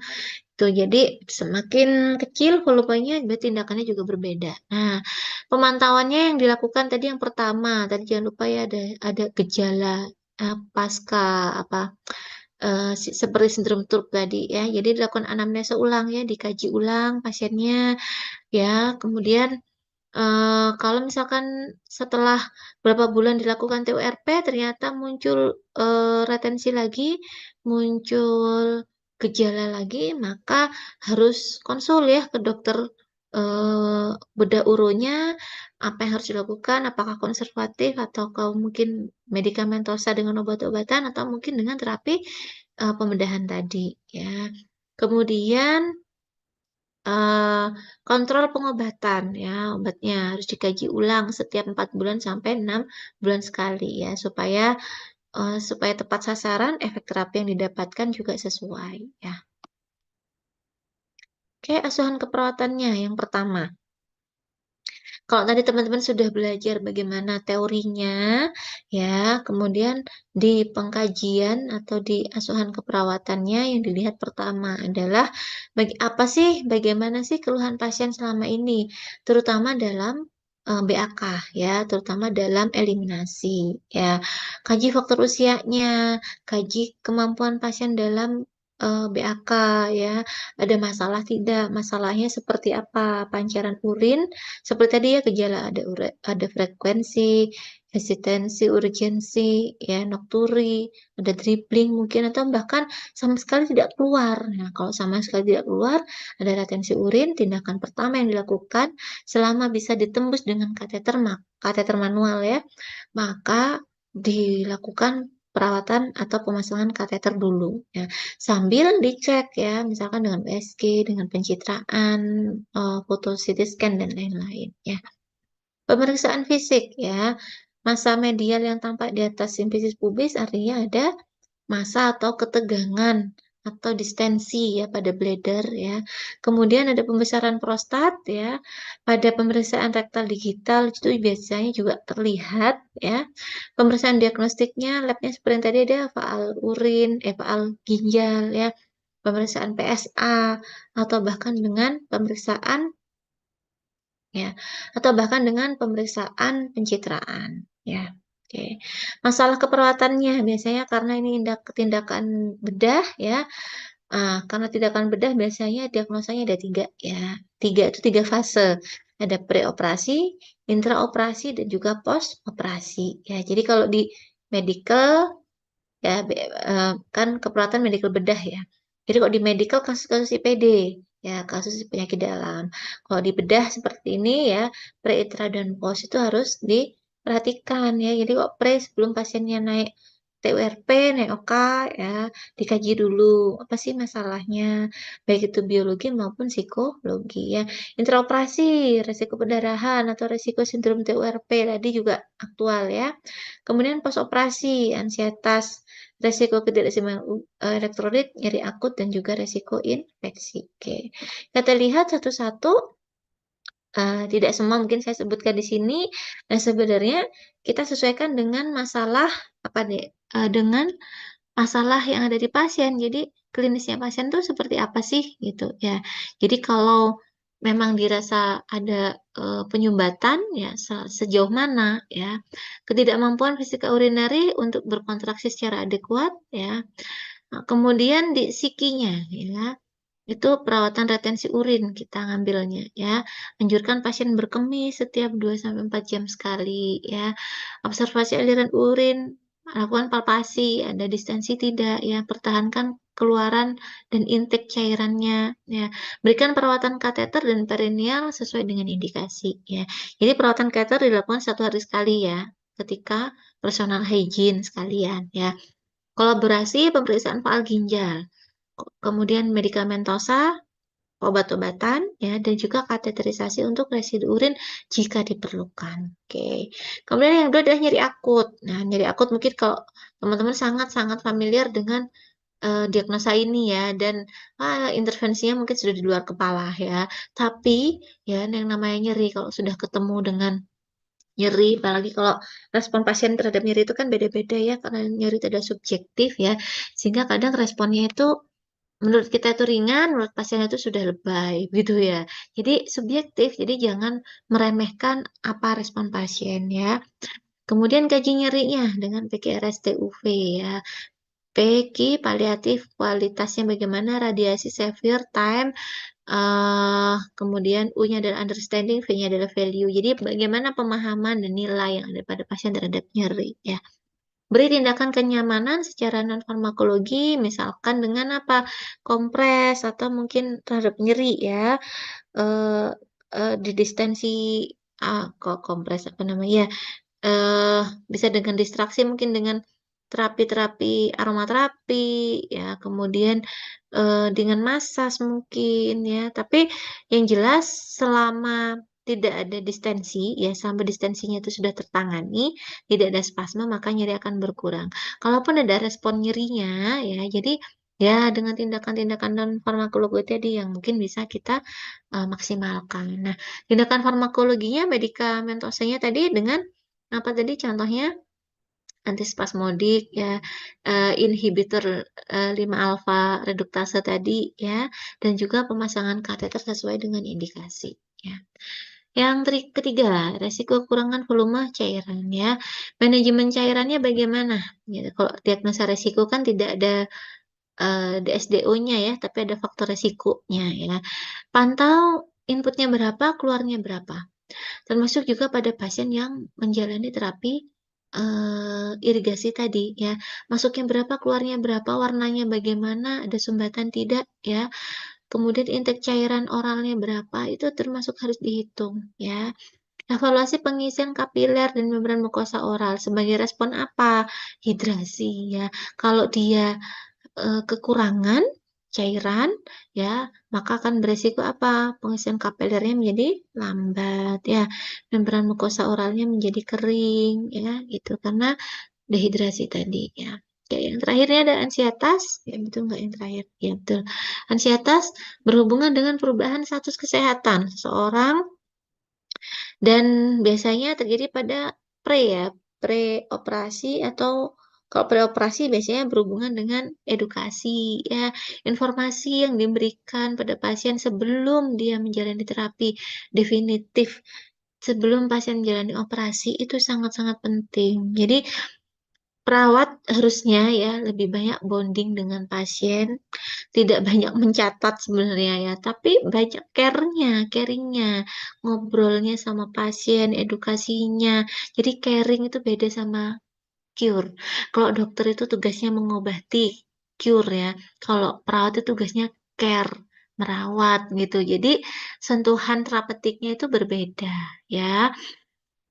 Tuh, jadi semakin kecil volumenya, berarti tindakannya juga berbeda. Nah, pemantauannya yang dilakukan tadi yang pertama, tadi jangan lupa ya ada gejala pasca apa seperti sindrom TURP tadi ya. Jadi dilakukan anamnesa ulang ya, dikaji ulang pasiennya ya. Kemudian kalau misalkan setelah berapa bulan dilakukan TURP ternyata muncul retensi lagi, muncul gejala lagi, maka harus konsul ya ke dokter bedah uronya, apa yang harus dilakukan, apakah konservatif atau kalau mungkin medikamentosa dengan obat-obatan atau mungkin dengan terapi pembedahan tadi ya. Kemudian eh, kontrol pengobatan ya, obatnya harus dikaji ulang setiap 4 bulan sampai 6 bulan sekali ya, supaya tepat sasaran, efek terapi yang didapatkan juga sesuai ya. Oke, asuhan keperawatannya yang pertama. Kalau tadi teman-teman sudah belajar bagaimana teorinya, ya, kemudian di pengkajian atau di asuhan keperawatannya yang dilihat pertama adalah apa sih, bagaimana sih keluhan pasien selama ini, terutama dalam BAK ya, terutama dalam eliminasi ya. Kaji faktor usianya, kaji kemampuan pasien dalam BAK ya, ada masalah tidak, masalahnya seperti apa, pancaran urin seperti tadi ya gejala ada frekuensi, hesitansi, urgensi, ya nokturi, ada dribbling mungkin atau bahkan sama sekali tidak keluar. Nah, kalau sama sekali tidak keluar, ada retensi urin, tindakan pertama yang dilakukan selama bisa ditembus dengan kateter manual ya, maka dilakukan perawatan atau pemasangan kateter dulu ya. Sambil dicek ya, misalkan dengan USG, dengan pencitraan, foto CT scan dan lain-lain ya. Pemeriksaan fisik ya. Massa medial yang tampak di atas simfisis pubis artinya ada massa atau ketegangan atau distensi ya pada bladder ya. Kemudian ada pembesaran prostat ya. Pada pemeriksaan rektal digital itu biasanya juga terlihat ya. Pemeriksaan diagnostiknya labnya seperti yang tadi ada faal urin, faal ginjal ya. Pemeriksaan PSA atau bahkan dengan pemeriksaan ya, atau bahkan dengan pemeriksaan pencitraan ya. Oke. Masalah keperawatannya biasanya karena ini tindakan bedah ya. Karena tindakan bedah biasanya diagnosanya ada tiga ya. Tiga fase. Ada preoperasi, intraoperasi, dan juga post operasi ya. Jadi kalau di medical ya kan keperawatan medical bedah ya. Jadi kalau di medical kasus-kasus IPD ya, kasus penyakit dalam. Kalau di bedah seperti ini ya, pre, intra, dan post itu harus diperhatikan ya. Jadi kok pre sebelum pasiennya naik TURP, naik OK ya, dikaji dulu apa sih masalahnya, baik itu biologi maupun psikologi ya. Intraoperasi, resiko perdarahan atau resiko sindrom TURP tadi juga aktual ya. Kemudian post operasi, ansietas, resiko ketidakseimbangan elektrolit, nyeri akut, dan juga resiko infeksi. Oke, kita lihat satu-satu. Tidak semua mungkin saya sebutkan di sini. Dan sebenarnya kita sesuaikan dengan masalah apa deh? Dengan masalah yang ada di pasien. Jadi klinisnya pasien tuh seperti apa sih gitu ya. Jadi kalau memang dirasa ada penyumbatan ya sejauh mana ya, ketidakmampuan fisika urinary untuk berkontraksi secara adekuat ya. Kemudian di psikinya ya, itu perawatan retensi urin kita ngambilnya ya. Anjurkan pasien berkemih setiap 2 sampai 4 jam sekali ya. Observasi aliran urin, lakukan palpasi, ada distensi tidak ya, pertahankan keluaran dan intake cairannya ya. Berikan perawatan kateter dan perineal sesuai dengan indikasi ya. Jadi perawatan kateter dilakukan 1 hari sekali ya, ketika personal hygiene sekalian ya. Kolaborasi pemeriksaan faal ginjal, kemudian medikamentosa, obat-obatan ya, dan juga kateterisasi untuk residu urin jika diperlukan. Oke. Kemudian yang kedua adalah nyeri akut. Nah, nyeri akut mungkin kalau teman-teman sangat-sangat familiar dengan diagnosa ini ya, dan intervensinya mungkin sudah di luar kepala ya. Tapi ya yang namanya nyeri kalau sudah ketemu dengan nyeri, apalagi kalau respon pasien terhadap nyeri itu kan beda-beda ya, karena nyeri itu ada subjektif ya, sehingga kadang responnya itu menurut kita itu ringan, menurut pasien itu sudah lebay, gitu ya. Jadi subjektif, jadi jangan meremehkan apa respon pasien ya. Kemudian kaji nyerinya dengan PKRS-TUV ya. PQ paliatif kualitasnya bagaimana, radiasi severe time, kemudian U-nya adalah understanding, V-nya adalah value. Jadi bagaimana pemahaman dan nilai yang ada pada pasien terhadap nyeri ya. Beri tindakan kenyamanan secara non-farmakologi, misalkan dengan apa? Kompres atau mungkin terhadap nyeri ya. Eh, di distensi, kok kompres apa namanya ya? eh Bisa dengan distraksi, mungkin dengan terapi-terapi aromaterapi ya, kemudian dengan massas mungkin ya. Tapi yang jelas selama tidak ada distensi ya, sampai distensinya itu sudah tertangani, tidak ada spasme, maka nyeri akan berkurang. Kalaupun ada respon nyerinya ya, jadi Ya, dengan tindakan-tindakan non farmakologi tadi yang mungkin bisa kita, maksimalkan. Nah, tindakan farmakologinya, medikamentosenya tadi dengan apa tadi contohnya? Antispasmodik ya, inhibitor, 5 alfa reduktase tadi ya, dan juga pemasangan kateter sesuai dengan indikasi ya. Yang ketiga, resiko kekurangan volume cairan ya. Manajemen cairannya bagaimana? Ya, kalau diagnosa resiko kan tidak ada, DSDO-nya ya, tapi ada faktor resikonya ya. Pantau inputnya berapa, keluarnya berapa. Termasuk juga pada pasien yang menjalani terapi, irigasi tadi ya. Masuknya berapa, keluarnya berapa, warnanya bagaimana, ada sumbatan tidak ya. Kemudian intake cairan oralnya berapa, itu termasuk harus dihitung ya. Evaluasi pengisian kapiler dan membran mukosa oral sebagai respon apa? Hidrasi ya. Kalau dia kekurangan cairan ya, maka akan beresiko apa? Pengisian kapilernya menjadi lambat ya, membran mukosa oralnya menjadi kering ya, gitu karena dehidrasi tadi ya. Oke, yang terakhirnya ada ansietas, ya betul nggak yang terakhir? Ya betul. Ansietas berhubungan dengan perubahan status kesehatan seseorang dan biasanya terjadi pada ya, pre-operasi atau kalau pre-operasi biasanya berhubungan dengan edukasi ya, informasi yang diberikan pada pasien sebelum dia menjalani terapi definitif, sebelum pasien menjalani operasi itu sangat-sangat penting. Jadi perawat harusnya ya lebih banyak bonding dengan pasien, tidak banyak mencatat sebenarnya ya, tapi banyak care-nya, caring-nya, ngobrolnya sama pasien, edukasinya. Jadi caring itu beda sama cure. Kalau dokter itu tugasnya mengobati, cure ya. Kalau perawat itu tugasnya care, merawat gitu. Jadi sentuhan terapeutiknya itu berbeda ya.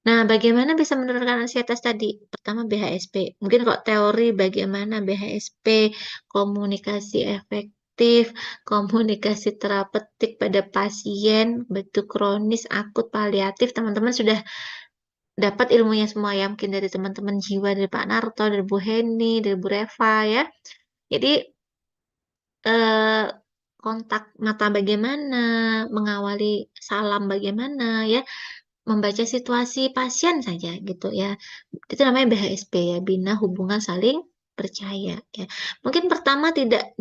Nah, bagaimana bisa menurunkan ansietas tadi? Pertama BHSP. Mungkin kok teori bagaimana BHSP, komunikasi efektif, komunikasi terapeutik pada pasien, bentuk kronis, akut, paliatif, teman-teman sudah dapat ilmunya semua ya, mungkin dari teman-teman jiwa, dari Pak Narto, dari Bu Heni, dari Bu Reva ya. Jadi, eh, kontak mata bagaimana, mengawali salam bagaimana ya, membaca situasi pasien saja gitu ya. Itu namanya BHSP ya, Bina Hubungan Saling Percaya ya. Mungkin pertama tidak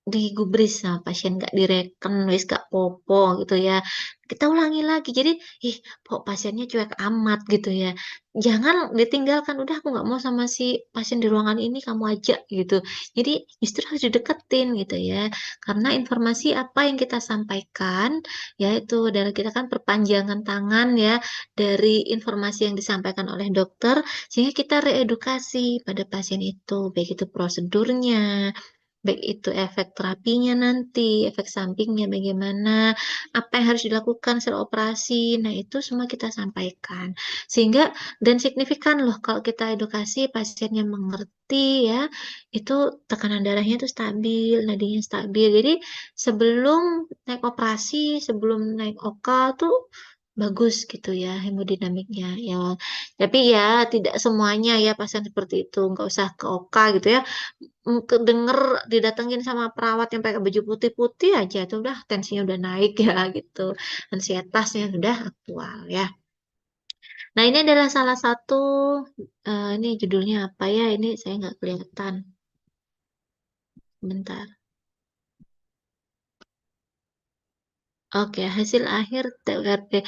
digubris sama pasien, nggak direken, wis gak popo gitu ya. Kita ulangi lagi. Jadi, ih, kok pasiennya cuek amat gitu ya. Jangan ditinggalkan, udah aku nggak mau sama si pasien di ruangan ini, kamu aja gitu. Jadi, justru harus dideketin gitu ya. Karena informasi apa yang kita sampaikan, ya itu adalah kita kan perpanjangan tangan ya dari informasi yang disampaikan oleh dokter, sehingga kita reedukasi pada pasien itu, baik itu prosedurnya, baik itu efek terapinya nanti, efek sampingnya bagaimana, apa yang harus dilakukan setelah operasi. Nah, itu semua kita sampaikan. Sehingga dan signifikan loh kalau kita edukasi pasiennya mengerti ya, itu tekanan darahnya itu stabil, nadinya stabil. Jadi sebelum naik operasi, sebelum naik OK tuh bagus gitu ya hemodinamiknya ya. Tapi ya tidak semuanya ya pasien seperti itu, nggak usah ke OK gitu ya. Kedenger didatengin sama perawat yang pakai baju putih-putih aja tuh udah tensinya udah naik ya gitu. Ansietasnya sudah aktual ya. Nah, ini adalah salah satu ini judulnya apa ya? Ini saya nggak kelihatan. Bentar. Oke, hasil akhir TURP.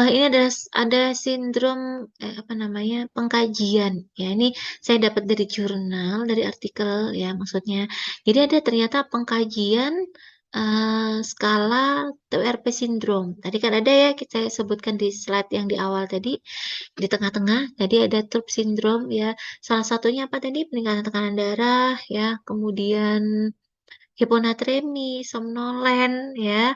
Ini ada sindrom apa namanya pengkajian ya. Ini saya dapat dari jurnal, dari artikel ya maksudnya. Jadi ada ternyata pengkajian skala TURP sindrom. Tadi kan ada ya kita sebutkan di slide yang di awal tadi di tengah-tengah. Jadi ada TURP sindrom ya. Salah satunya apa tadi peningkatan tekanan darah ya, kemudian hiponatremi, somnolen ya,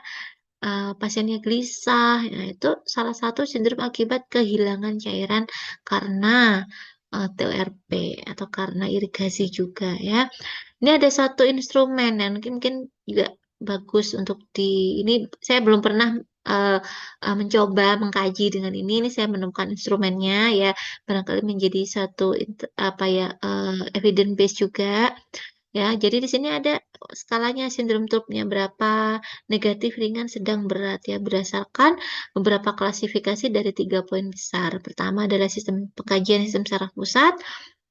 pasiennya gelisah. Nah, itu salah satu sindrom akibat kehilangan cairan karena TURP atau karena irigasi juga ya. Ini ada satu instrumen yang mungkin mungkin juga bagus untuk ini saya belum pernah eh, mencoba mengkaji dengan ini. Ini saya menemukan instrumennya ya barangkali menjadi satu apa ya evidence base juga. Ya, jadi di sini ada skalanya sindrom TURP-nya berapa, negatif, ringan, sedang, berat ya, berdasarkan beberapa klasifikasi dari 3 poin besar. Pertama adalah sistem pengkajian sistem saraf pusat,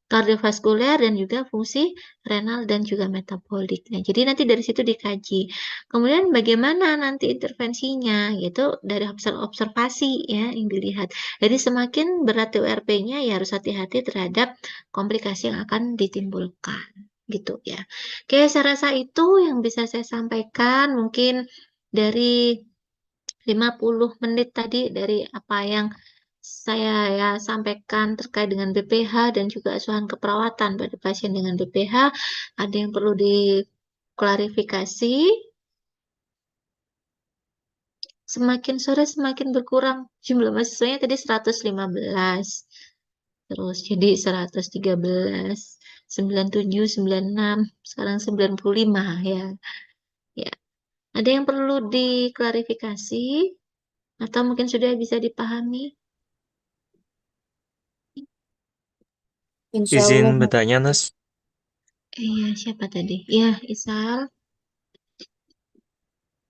kardiovaskuler, dan juga fungsi renal dan juga metabolik. Nah, jadi nanti dari situ dikaji. Kemudian bagaimana nanti intervensinya, yaitu dari observasi ya yang dilihat. Jadi semakin berat TURP-nya ya harus hati-hati terhadap komplikasi yang akan ditimbulkan gitu ya. Oke, saya rasa itu yang bisa saya sampaikan mungkin dari 50 menit tadi dari apa yang saya ya sampaikan terkait dengan BPH dan juga asuhan keperawatan pada pasien dengan BPH. Ada yang perlu diklarifikasi. Semakin sore semakin berkurang jumlah mahasiswanya tadi 115. Terus jadi 113, 97, 96, sekarang 95 ya. Ya, ada yang perlu diklarifikasi atau mungkin sudah bisa dipahami? Insya Izin Allah, Bu. bertanya, Nas. Iya, siapa tadi? Ya, Isal.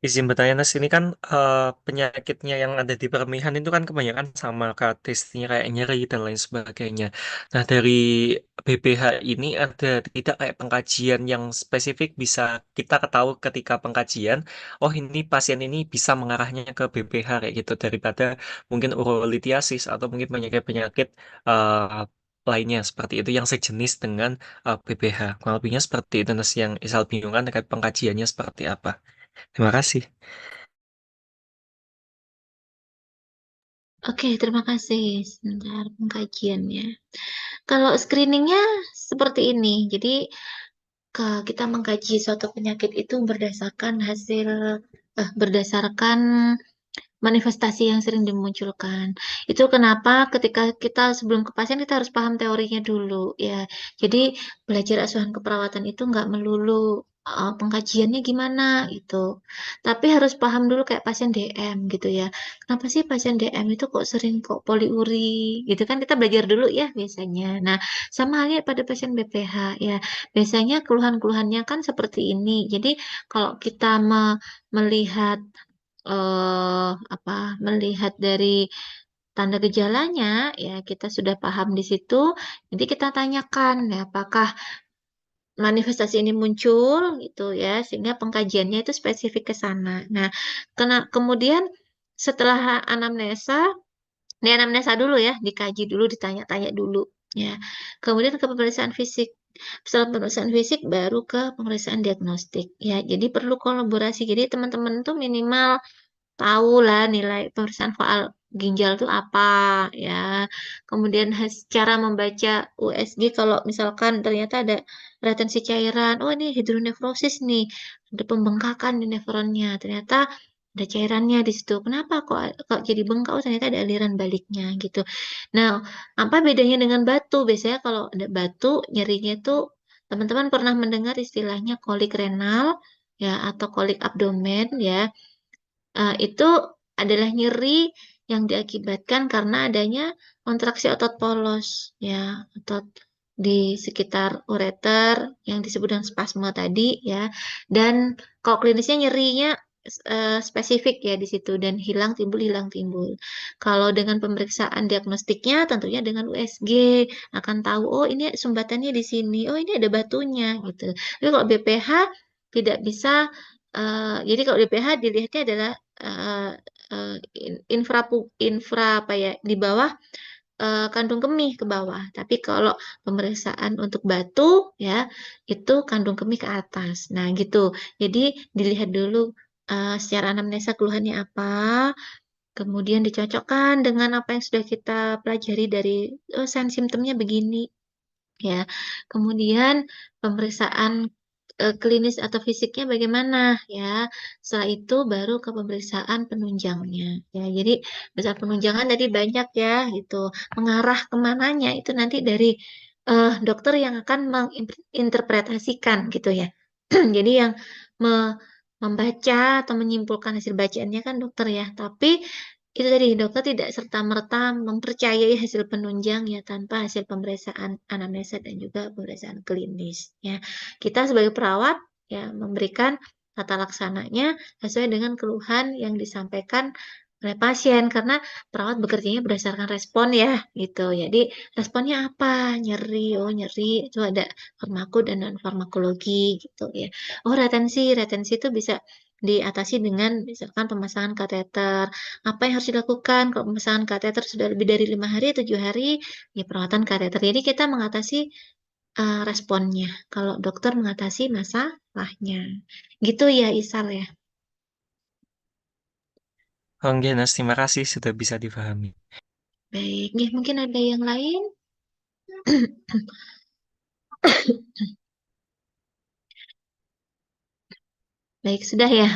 Izin bertanya, Nas. Ini kan penyakitnya yang ada di permihan itu kan kebanyakan sama karakteristiknya kayak nyeri dan lain sebagainya. Nah, dari BPH ini ada tidak kayak pengkajian yang spesifik bisa kita ketahui ketika pengkajian, oh ini pasien ini bisa mengarahnya ke BPH kayak gitu daripada mungkin urolitiasis atau mungkin penyakit-penyakit lainnya seperti itu yang sejenis dengan BPH. Kurang lebihnya seperti itu, Nas, yang Isal bingungkan terkait pengkajiannya seperti apa. Terima kasih. Oke, terima kasih. Sebentar pengkajiannya. Kalau screeningnya seperti ini. Jadi, kita mengkaji suatu penyakit itu berdasarkan berdasarkan manifestasi yang sering dimunculkan. Itu kenapa ketika kita sebelum ke pasien kita harus paham teorinya dulu ya. Jadi belajar asuhan keperawatan itu nggak melulu pengkajiannya gimana gitu. Tapi harus paham dulu kayak pasien DM gitu ya. Kenapa sih pasien DM itu kok sering kok poliuri gitu kan kita belajar dulu ya biasanya. Nah, sama halnya pada pasien BPH ya. Biasanya keluhan-keluhannya kan seperti ini. Jadi kalau kita melihat apa melihat dari tanda gejalanya ya kita sudah paham di situ. Jadi kita tanyakan ya apakah manifestasi ini muncul gitu ya sehingga pengkajiannya itu spesifik ke sana. Nah, kemudian setelah anamnesa, di anamnesa dulu ya, dikaji dulu, ditanya-tanya dulu ya. Kemudian ke pemeriksaan fisik. Setelah pemeriksaan fisik baru ke pemeriksaan diagnostik ya. Jadi perlu kolaborasi. Jadi teman-teman tuh minimal tahu lah nilai pemeriksaan faal ginjal itu apa ya. Kemudian cara membaca USG kalau misalkan ternyata ada retensi cairan, oh ini hidronefrosis nih, ada pembengkakan di nefronnya. Ternyata ada cairannya di situ. Kenapa kok jadi bengkak? Oh ternyata ada aliran baliknya gitu. Nah, apa bedanya dengan batu? Biasanya kalau ada batu nyerinya itu teman-teman pernah mendengar istilahnya kolik renal ya atau kolik abdomen ya. Itu adalah nyeri yang diakibatkan karena adanya kontraksi otot polos, ya, otot di sekitar ureter yang disebut dengan spasme tadi, ya. Dan kalau klinisnya nyerinya spesifik ya di situ dan hilang timbul. Kalau dengan pemeriksaan diagnostiknya tentunya dengan USG akan tahu oh ini sumbatannya di sini, oh ini ada batunya gitu. Tapi kalau BPH tidak bisa jadi kalau BPH dilihatnya adalah eh, infra apa ya di bawah kandung kemih ke bawah. Tapi kalau pemeriksaan untuk batu ya itu kandung kemih ke atas. Nah gitu. Jadi dilihat dulu secara anamnesa keluhannya apa, kemudian dicocokkan dengan apa yang sudah kita pelajari dari oh, simptomnya begini ya. Kemudian pemeriksaan klinis atau fisiknya bagaimana ya. Setelah itu baru ke pemeriksaan penunjangnya ya. Jadi pemeriksaan penunjangan tadi banyak ya gitu. Mengarah kemananya itu nanti dari dokter yang akan menginterpretasikan gitu ya. Jadi yang membaca atau menyimpulkan hasil bacaannya kan dokter ya. Tapi itu tadi dokter tidak serta-merta mempercayai hasil penunjang ya tanpa hasil pemeriksaan anamnesa dan juga pemeriksaan klinis ya. Kita sebagai perawat ya memberikan tata laksananya sesuai dengan keluhan yang disampaikan oleh pasien karena perawat bekerjanya berdasarkan respon ya gitu. Jadi responnya apa? Nyeri, oh nyeri itu ada farmako dan non farmakologi gitu ya. Oh retensi, retensi itu bisa diatasi dengan misalkan pemasangan kateter. Apa yang harus dilakukan kalau pemasangan kateter sudah lebih dari 5 hari, 7 hari, ya perawatan kateter. Jadi kita mengatasi responnya. Kalau dokter mengatasi masalahnya. Gitu ya, Isal ya. Oh, enggak, Nas, terima kasih sudah bisa dipahami. Baik, nih mungkin ada yang lain. Baik, sudah ya.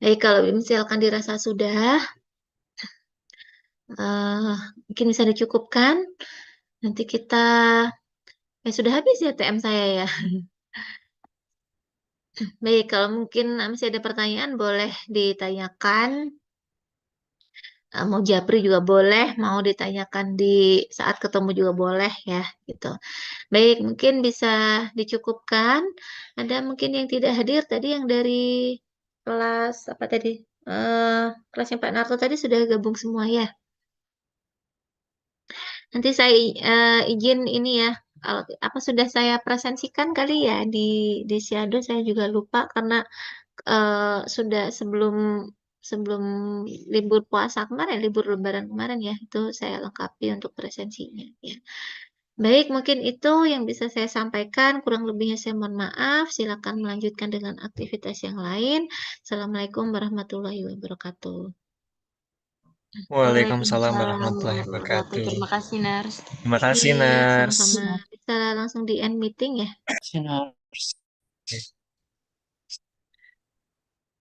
Baik, kalau misalkan dirasa sudah, eh, mungkin bisa dicukupkan. Nanti kita, sudah habis ya TM saya ya. Baik, kalau mungkin masih ada pertanyaan boleh ditanyakan. Mau japri juga boleh, mau ditanyakan di saat ketemu juga boleh ya, gitu. Baik, mungkin bisa dicukupkan. Ada mungkin yang tidak hadir tadi yang dari kelas apa tadi? Eh, kelasnya Pak Narto tadi sudah gabung semua ya. Nanti saya izin ini ya. Apa sudah saya presensikan kali ya di Siado saya juga lupa karena sudah sebelum sebelum libur puasa kemarin, libur Lebaran kemarin ya, itu saya lengkapi untuk presensinya ya. Baik, mungkin itu yang bisa saya sampaikan. Kurang lebihnya saya mohon maaf. Silakan melanjutkan dengan aktivitas yang lain. Assalamualaikum warahmatullahi wabarakatuh. Waalaikumsalam Waalaikumsalam warahmatullahi warahmatullahi wabarakatuh. wabarakatuh. Terima kasih, Nars. Terima kasih, Iya, Nars. sama-sama. Bisa langsung di end meeting ya. Terima kasih, Nars.